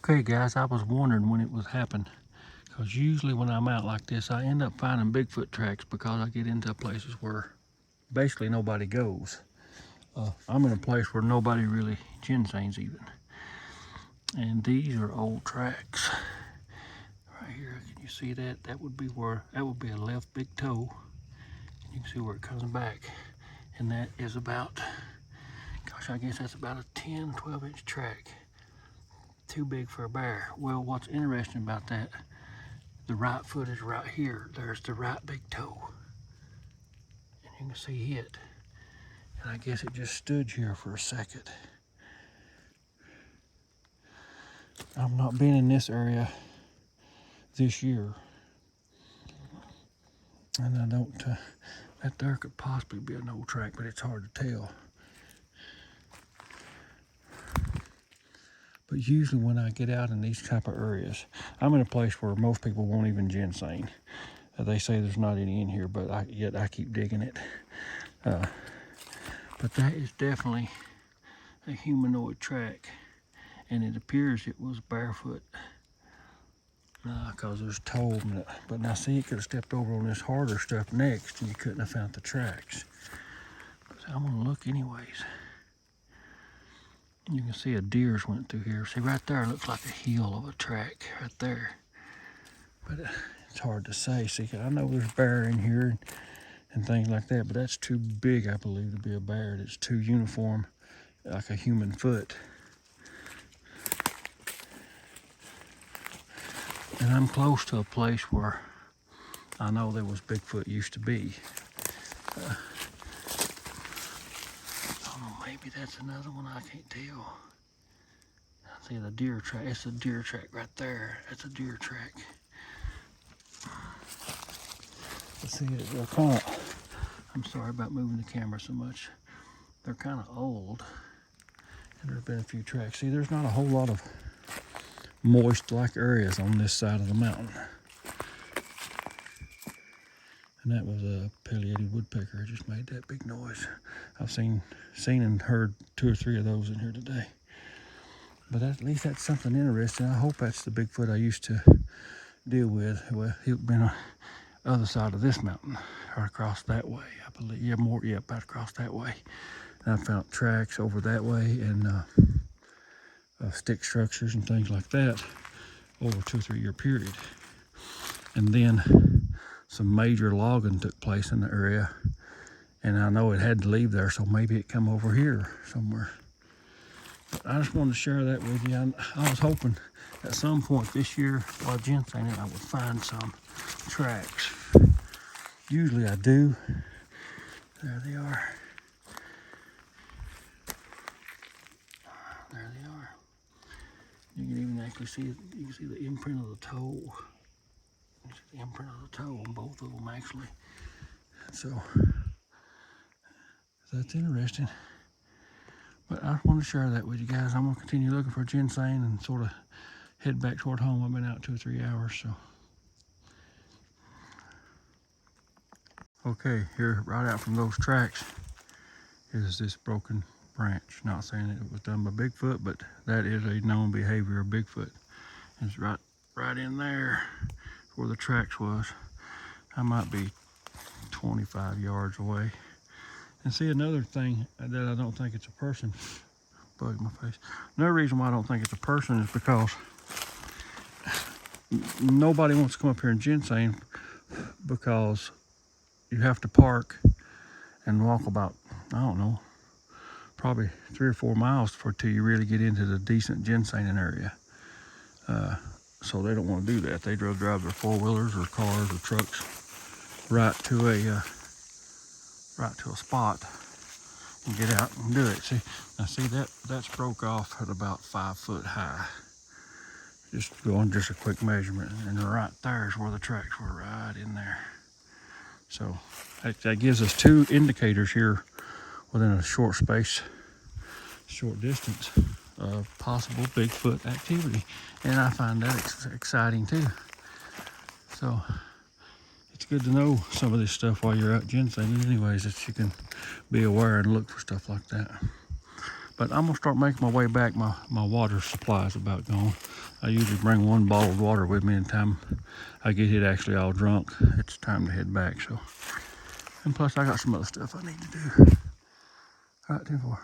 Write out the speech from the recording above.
Okay guys, I was wondering when it was happening, because usually when I'm out like this I end up finding Bigfoot tracks because I get into places where basically nobody goes. I'm in a place where nobody really ginsengs even. And these are old tracks. Right here, can you see that? That would be a left big toe. You can see where it comes back. And that is about, gosh, I guess that's about a 10, 12 inch track. Too big for a bear. Well, what's interesting about that, the right foot is right here. There's the right big toe. And you can see it. And I guess it just stood here for a second. I've not been in this area this year. And I don't, that there could possibly be an old track, but it's hard to tell. But usually when I get out in these type of areas, I'm in a place where most people won't even ginseng. They say there's not any in here, but yet I keep digging it. But that is definitely a humanoid track, and it appears it was barefoot because there's toe. But now see, it could have stepped over on this harder stuff next and you couldn't have found the tracks. So I'm gonna look anyways. You can see a deer's went through here. See right there, looks like a heel of a track right there. But it's hard to say. See, I know there's bear in here and things like that, but that's too big, I believe, to be a bear. It's too uniform, like a human foot. And I'm close to a place where I know there was Bigfoot used to be. I don't know, maybe that's another one, I can't tell. I see the deer track. It's a deer track right there. That's a deer track. Let's see, they're kind of, I'm sorry about moving the camera so much. They're kind of old, and there's been a few tracks. See, there's not a whole lot of moist-like areas on this side of the mountain. And that was a pileated woodpecker. It just made that big noise. I've seen and heard 2 or 3 of those in here today. But at least that's something interesting. I hope that's the Bigfoot I used to deal with. Well, he'd been on the other side of this mountain, or across that way, I believe. Yeah, about across that way. And I found tracks over that way and stick structures and things like that over a 2 or 3 year period. And then some major logging took place in the area, and I know it had to leave there, so maybe it come over here somewhere. But I just wanted to share that with you. I was hoping at some point this year while ginsenging I would find some tracks. Usually I do. There they are. There they are. You can even actually see it. You can see the imprint of the toe. You can see the imprint of the toe on both of them actually. So that's interesting. But I just want to share that with you guys. I'm going to continue looking for ginseng and sort of head back toward home. I've been out 2 or 3 hours, so. Okay, here right out from those tracks is this broken branch. Not saying that it was done by Bigfoot, but that is a known behavior of Bigfoot. It's right in there where the tracks was. I might be 25 yards away. And see, another thing that I don't think it's a person, bug in my face. Another reason why I don't think it's a person is because nobody wants to come up here and ginseng, because you have to park and walk about, I don't know, probably 3 or 4 miles till you really get into the decent ginsenging area. So they don't want to do that. They drive their 4-wheelers or cars or trucks right to a spot and get out and do it. See that's broke off at about 5 foot high. Just going just a quick measurement, and right there is where the tracks were, right in there. So that gives us 2 indicators here within a short distance of possible Bigfoot activity. And I find that exciting too. So it's good to know some of this stuff while you're out ginsenging anyways, that you can be aware and look for stuff like that. But I'm gonna start making my way back. My water supply is about gone. I usually bring 1 bottled water with me, and time I get it actually all drunk, it's time to head back. So, and plus I got some other stuff I need to do. All right, 10-4.